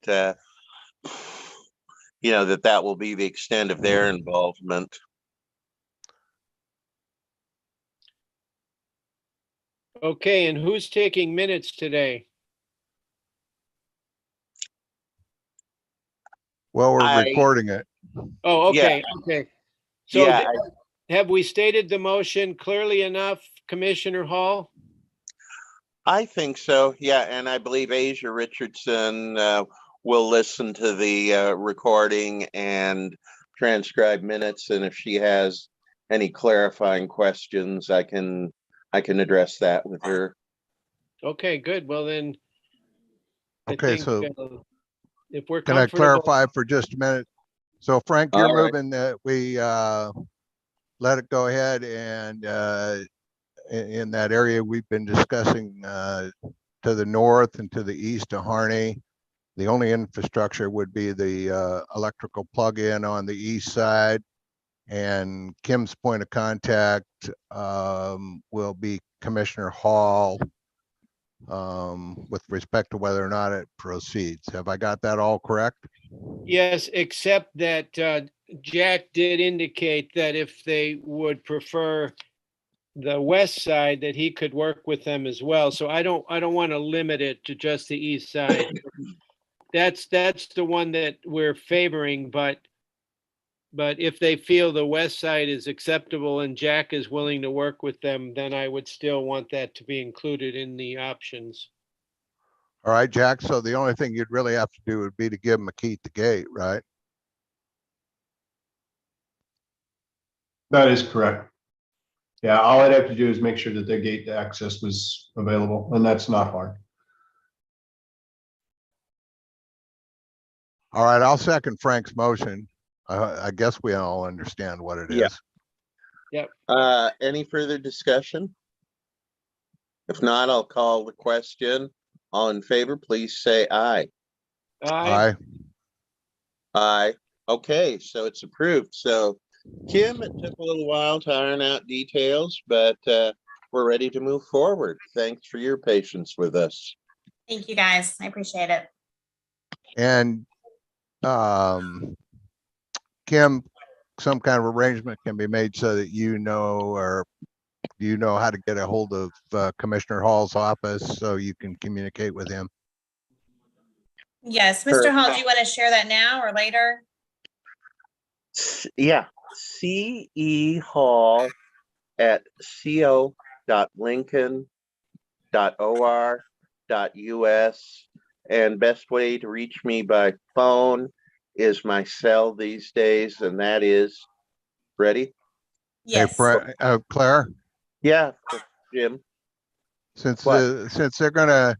that will be the extent of their involvement. Okay, and who's taking minutes today? Well, we're I- recording it. Oh, okay, okay. So Yeah, have we stated the motion clearly enough, Commissioner Hall? I think so. Yeah, and I believe Asia Richardson will listen to the recording and transcribe minutes, and if she has any clarifying questions, I can address that with her. Okay, good. Well, then. I Okay, think, so if we're can I comfortable. clarify for just a minute? So Frank, you're All right. moving that we let it go ahead and in that area we've been discussing to the north and to the east of Harney. The only infrastructure would be the electrical plug-in on the east side. And Kim's point of contact will be Commissioner Hall with respect to whether or not it proceeds. Have I got that all correct? Yes, except that Jack did indicate that if they would prefer the west side, that he could work with them as well. So I don't want to limit it to just the east side. That's the one that we're favoring, but if they feel the west side is acceptable and Jack is willing to work with them, then I would still want that to be included in the options. All right, Jack. So the only thing you'd really have to do would be to give him a key at the gate, right? That is correct. Yeah, all I'd have to do is make sure that the gate access was available, and that's not hard. All right, I'll second Frank's motion. I guess we all understand what it Yeah. is. Any further discussion? If not, I'll call the question. All in favor, please say aye. Aye. Aye. Aye. Okay, so it's approved. So Kim, it took a little while to iron out details, but we're ready to move forward. Thanks for your patience with us. Thank you, guys. I appreciate it. And Kim, some kind of arrangement can be made so that you know, or do you know how to get a hold of Commissioner Hall's office so you can communicate with him? Yes, Sure. Mr. Hall, do you want to share that now or later? Yeah, CE Hall at co.lincoln.or.us. And best way to reach me by phone is my cell these days, and that is, ready? Yes. Hey, Claire, Yeah, Jim. since What? since they're gonna,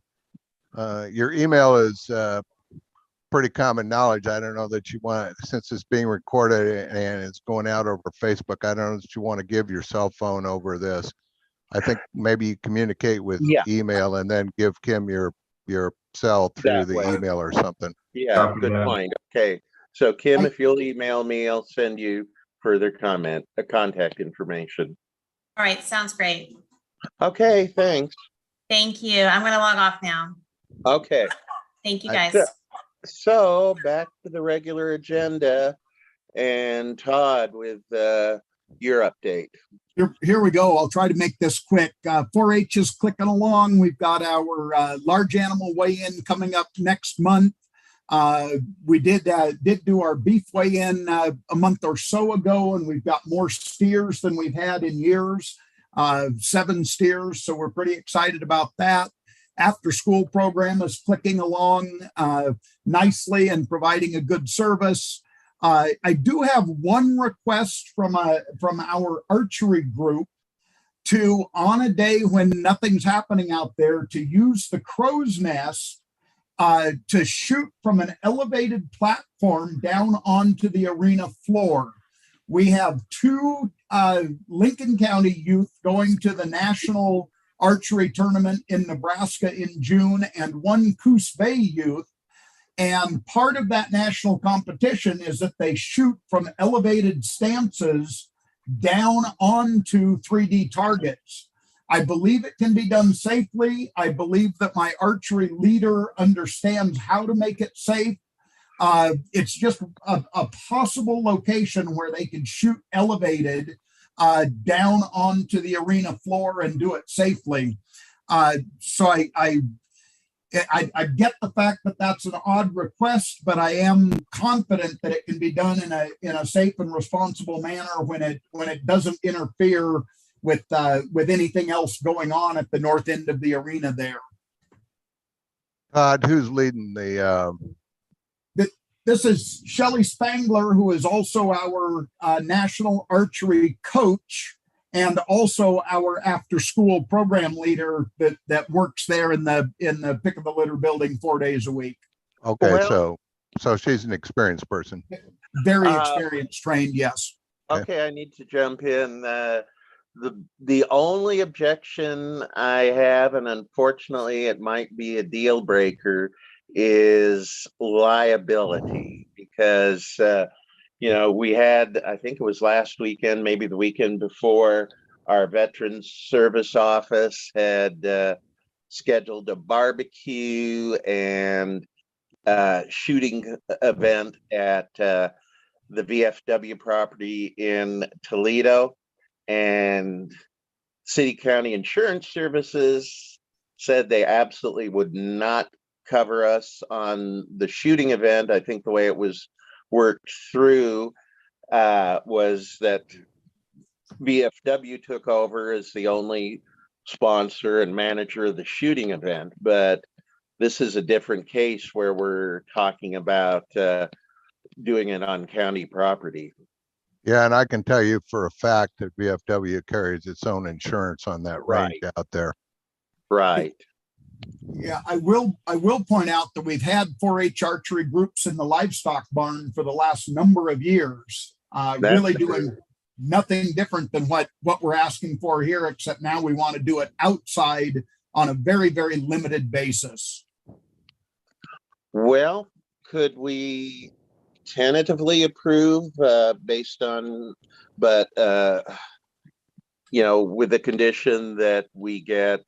your email is pretty common knowledge. I don't know that you want, since it's being recorded and it's going out over Facebook, I don't know that you want to give your cell phone over this. I think maybe you communicate with Yeah. email and then give Kim your cell through That the way. email or something. Yeah, Copy good that. point. Okay, so Kim, if you'll email me, I'll send you further contact information. All right, sounds great. Okay, thanks. Thank you. I'm going to log off now. Okay, Thank you, That's guys. so back to the regular agenda, and Todd with your update. Here we go. I'll try to make this quick. 4-H is clicking along. We've got our large animal weigh-in coming up next month. We did do our beef weigh-in a month or so ago, and we've got more steers than we've had in years, 7 steers. So we're pretty excited about that. After school program is clicking along nicely and providing a good service. I do have one request from our archery group to, on a day when nothing's happening out there, to use the crow's nest to shoot from an elevated platform down onto the arena floor. We have 2 Lincoln County youth going to the national archery tournament in Nebraska in June, and 1 Coos Bay youth. And part of that national competition is that they shoot from elevated stances down onto 3D targets. I believe it can be done safely. I believe that my archery leader understands how to make it safe. It's just a possible location where they can shoot elevated down onto the arena floor and do it safely. So I get the fact that that's an odd request, but I am confident that it can be done in a safe and responsible manner when it doesn't interfere with anything else going on at the north end of the arena there. Todd, who's leading the? This is Shelly Spangler, who is also our national archery coach and also our after-school program leader that works there in the Pick of the Litter building 4 days a week. Okay, Well- so she's an experienced person. Very experienced, trained, yes. Okay, I need to jump in. The only objection I have, and unfortunately it might be a deal breaker, is liability, because we had, I think it was last weekend, maybe the weekend before, our Veterans Service Office had scheduled a barbecue and shooting event at the VFW property in Toledo, and City County Insurance Services said they absolutely would not cover us on the shooting event. I think the way it was worked through was that VFW took over as the only sponsor and manager of the shooting event, but this is a different case where we're talking about doing it on county property. Yeah, and I can tell you for a fact that VFW carries its own insurance on that range Right. out there. Right. Yeah, I will point out that we've had 4-H archery groups in the livestock barn for the last number of years, That's really true. doing nothing different than what we're asking for here, except now we want to do it outside on a very, very limited basis. Well, could we tentatively approve based on, but with the condition that we get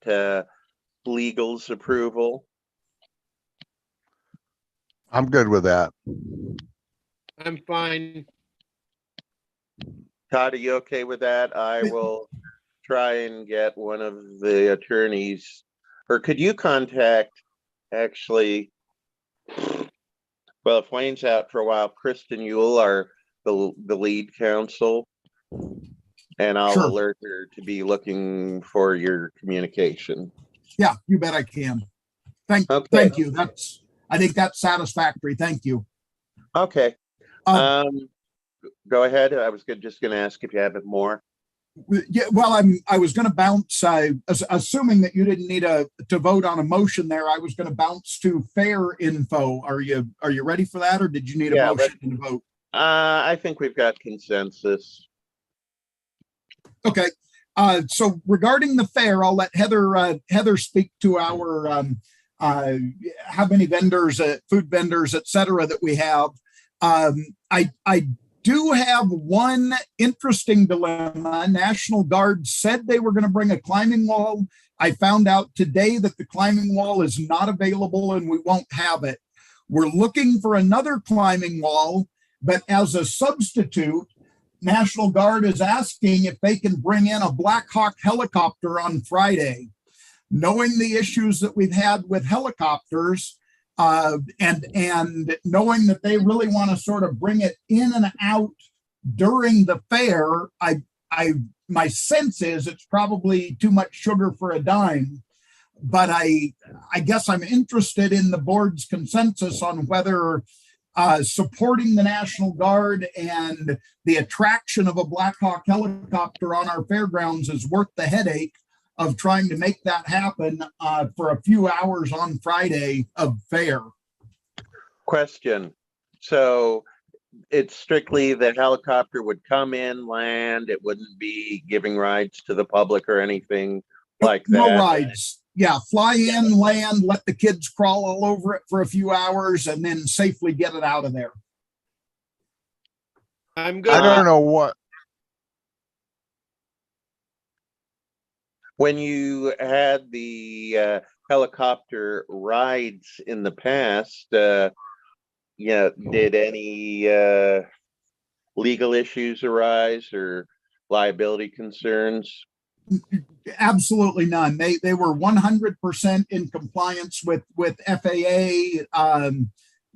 legal's approval? I'm good with that. I'm fine. Todd, are you okay with that? I will try and get one of the attorneys, or could you contact, actually, well, if Wayne's out for a while, Kristen Yule, the lead counsel, and I'll Sure. alert her to be looking for your communication. Yeah, you bet I can. Thank you. I think that's satisfactory. Thank you. Okay. Uh, Go ahead. I was just going to ask if you have more. Yeah, well, I was going to bounce, assuming that you didn't need to vote on a motion there. I was going to bounce to fair info. Are you ready for that, or did you need a motion and a vote? I think we've got consensus. Okay. So regarding the fair, I'll let Heather speak to our how many vendors, food vendors, et cetera, that we have. I do have one interesting dilemma. National Guard said they were going to bring a climbing wall. I found out today that the climbing wall is not available and we won't have it. We're looking for another climbing wall, but as a substitute, National Guard is asking if they can bring in a Black Hawk helicopter on Friday. Knowing the issues that we've had with helicopters, and knowing that they really want to sort of bring it in and out during the fair, my sense is it's probably too much sugar for a dime. But I guess I'm interested in the board's consensus on whether supporting the National Guard and the attraction of a Black Hawk helicopter on our fairgrounds is worth the headache of trying to make that happen for a few hours on Friday of fair. Question. So it's strictly the helicopter would come in, land, it wouldn't be giving rides to the public or anything like that? No rides. Yeah, fly in, land, let the kids crawl all over it for a few hours, and then safely get it out of there. I'm good. I don't know what, When you had the helicopter rides in the past, did any legal issues arise or liability concerns? Absolutely none. They were 100% in compliance with FAA.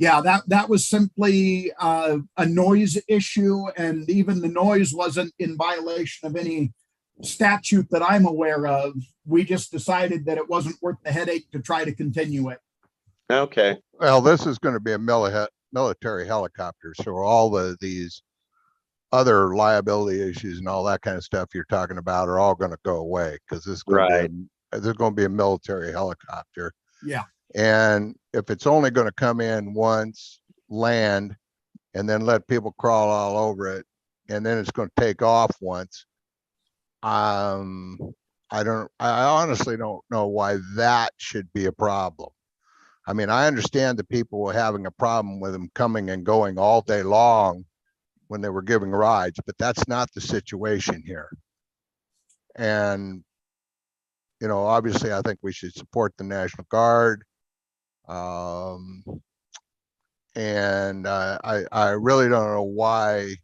Yeah, that was simply a noise issue, and even the noise wasn't in violation of any statute that I'm aware of. We just decided that it wasn't worth the headache to try to continue it. Okay. well, this is going to be a military helicopter, so all these other liability issues and all that kind of stuff you're talking about are all going to go away because there's going to be a military helicopter. Yeah. And if it's only going to come in once, land, and then let people crawl all over it, and then it's going to take off once, I honestly don't know why that should be a problem. I mean, I understand that people were having a problem with them coming and going all day long when they were giving rides, but that's not the situation here. And, obviously I think we should support the National Guard. And I really don't know why,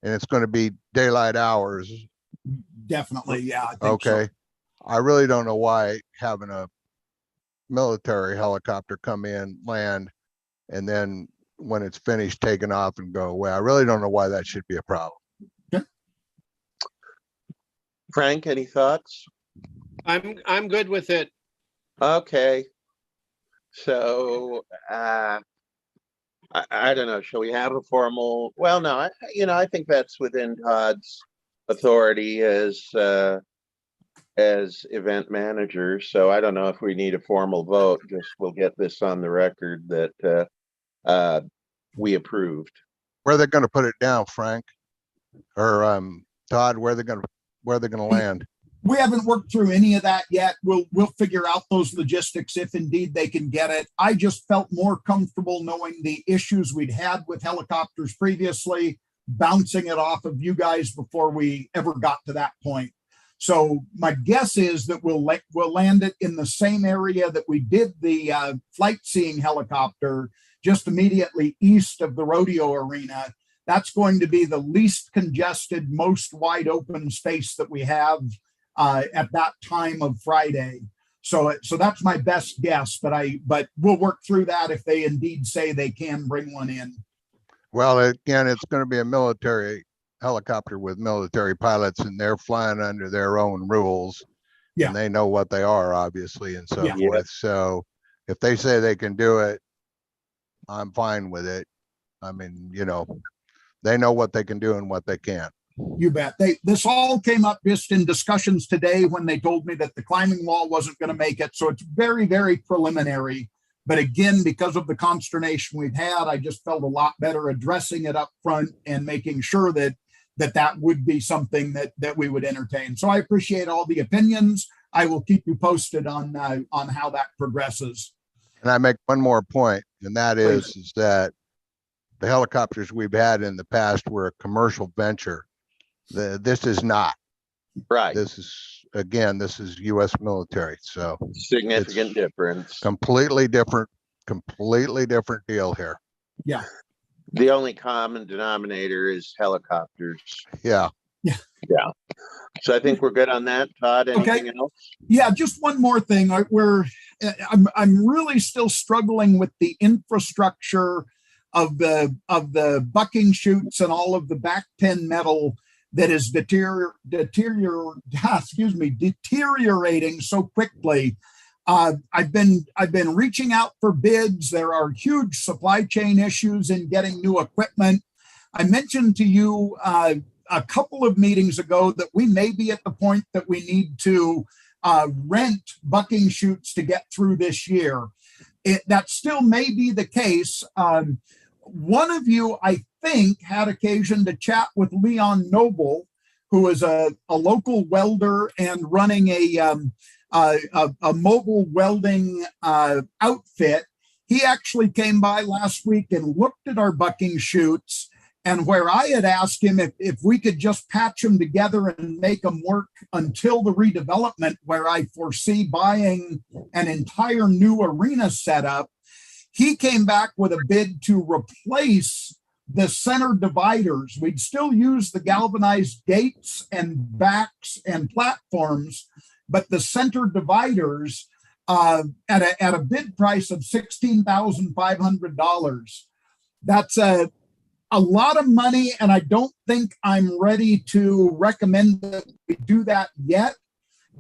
and it's going to be daylight hours. Definitely. Yeah. I think Okay. so. I really don't know why having a military helicopter come in, land, and then when it's finished, taken off and go away. I really don't know why that should be a problem. Frank, any thoughts? I'm good with it. Okay. So I don't know, shall we have a formal, well, no, I think that's within Todd's authority as event manager. So I don't know if we need a formal vote, just we'll get this on the record that we approved. Where are they gonna put it down, Frank? Or Todd, where are they gonna land? We haven't worked through any of that yet. We'll figure out those logistics if indeed they can get it. I just felt more comfortable knowing the issues we'd had with helicopters previously, bouncing it off of you guys before we ever got to that point. So my guess is that we'll land it in the same area that we did the flight seeing helicopter, just immediately east of the rodeo arena. That's going to be the least congested, most wide open space that we have at that time of Friday. So that's my best guess, but we'll work through that if they indeed say they can bring one in. Well, again, it's gonna be a military helicopter with military pilots, and they're flying under their own rules. Yeah. And they know what they are, obviously, and so Yeah. forth. So if they say they can do it, I'm fine with it. I mean, they know what they can do and what they can't. You bet. This all came up just in discussions today when they told me that the climbing wall wasn't going to make it. So it's very, very preliminary. But again, because of the consternation we've had, I just felt a lot better addressing it up front and making sure that would be something that we would entertain. So I appreciate all the opinions. I will keep you posted on how that progresses. And I make one more point, and that is that the helicopters we've had in the past were a commercial venture. This is not. Right. This is U.S. military. So Significant difference. completely different deal here. Yeah. The only common denominator is helicopters. Yeah. So I think we're good on that. Todd, anything else? Yeah, just one more thing. I'm really still struggling with the infrastructure of the bucking chutes and all of the back pin metal that is deteriorating so quickly. I've been reaching out for bids. There are huge supply chain issues in getting new equipment. I mentioned to you a couple of meetings ago that we may be at the point that we need to rent bucking chutes to get through this year. That still may be the case. One of you, I think, had occasion to chat with Leon Noble, who is a local welder and running a mobile welding outfit. He actually came by last week and looked at our bucking chutes, and where I had asked him if we could just patch them together and make them work until the redevelopment, where I foresee buying an entire new arena setup, he came back with a bid to replace the center dividers. We'd still use the galvanized gates and backs and platforms, but the center dividers at a bid price of $16,500. That's a lot of money, and I don't think I'm ready to recommend that we do that yet.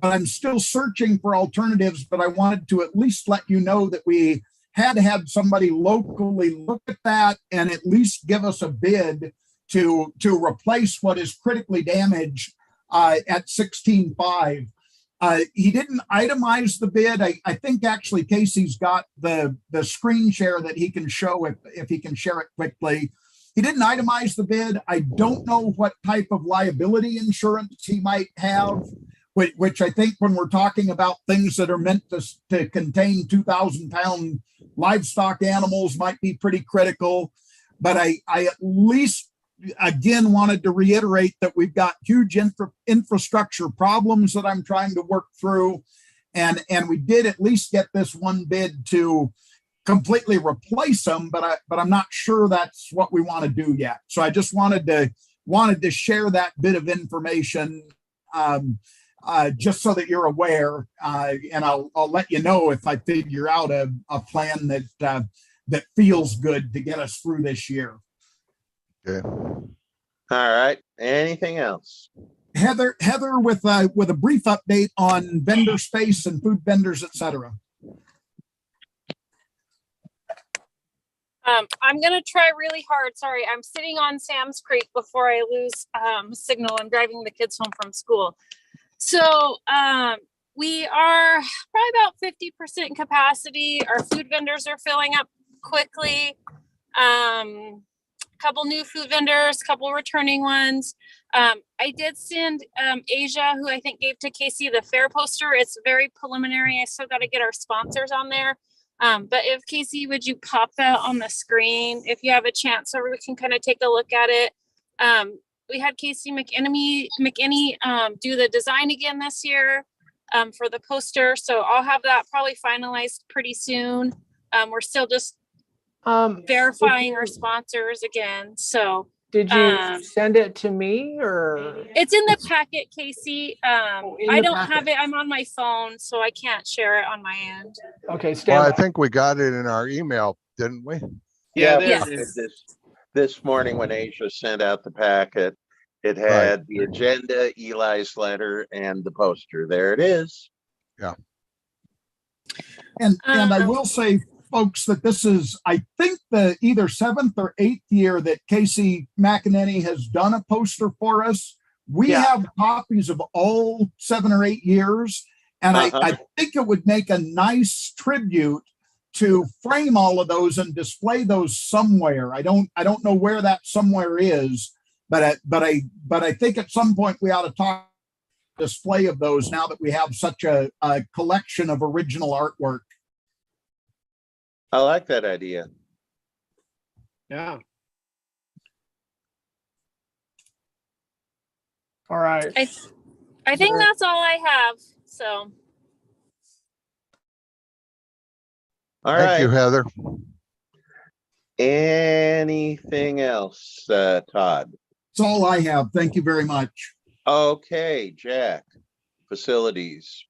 But I'm still searching for alternatives. But I wanted to at least let you know that we had somebody locally look at that and at least give us a bid to replace what is critically damaged at $16,500. He didn't itemize the bid. I think actually Casey's got the screen share that he can show if he can share it quickly. He didn't itemize the bid. I don't know what type of liability insurance he might have, which I think when we're talking about things that are meant to contain 2,000-pound livestock animals might be pretty critical. But I at least, again, wanted to reiterate that we've got huge infrastructure problems that I'm trying to work through. And we did at least get this one bid to completely replace them, but I'm not sure that's what we want to do yet. So I just wanted to share that bit of information just so that you're aware, and I'll let you know if I figure out a plan that feels good to get us through this year. Okay. All right. Anything else? Heather, with a brief update on vendor space and food vendors, et cetera. I'm gonna try really hard. Sorry, I'm sitting on Sam's Creek before I lose signal. I'm driving the kids home from school. So we are probably about 50% capacity. Our food vendors are filling up quickly. Couple new food vendors, couple returning ones. I did send Asia, who I think gave to Casey, the fair poster. It's very preliminary. I still got to get our sponsors on there. But if Casey, would you pop that on the screen if you have a chance so we can kind of take a look at it? We had Casey McEnany do the design again this year for the poster. So I'll have that probably finalized pretty soon. We're still just verifying our sponsors again. So Did you send it to me or? it's in the packet, Casey. in I the don't packet. have it. I'm on my phone, so I can't share it on my end. Okay, Well, stand I by. think we got it in our email, didn't we? Yeah, we there it did is. this morning when Asia sent out the packet, it had the agenda, Eli's letter, and the poster. There it is. And I Um, will say, folks, that this is, I think, the either 7th or 8th year that Casey McEnany has done a poster for us. We Yeah. have copies of all 7 or 8 years. And Uh-huh. I think it would make a nice tribute to frame all of those and display those somewhere. I don't know where that somewhere is, but I think at some point we ought to talk display of those now that we have such a collection of original artwork. I like that idea. Yeah. All right. I think that's all I have. So All Thank you, right. Heather. Anything else, Todd? That's all I have. Thank you very much. Okay, Jack, facilities.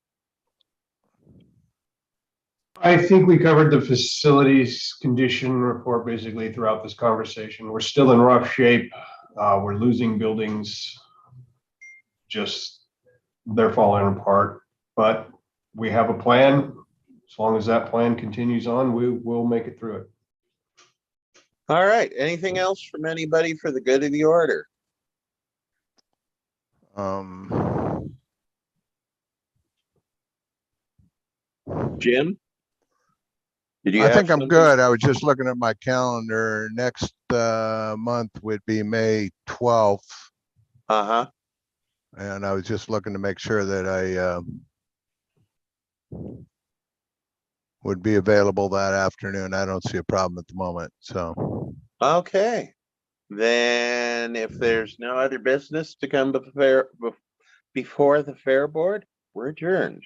I think we covered the facilities condition report basically throughout this conversation. We're still in rough shape. We're losing buildings. Just, they're falling apart, but we have a plan. As long as that plan continues on, we will make it through it. All right, anything else from anybody for the good of the order? Jim? Did you I have think I'm something? good. I was just looking at my calendar. Next month would be May 12th. Uh-huh. And I was just looking to make sure that I would be available that afternoon. I don't see a problem at the moment, so. Okay. Then if there's no other business to come before the fair board, we're adjourned.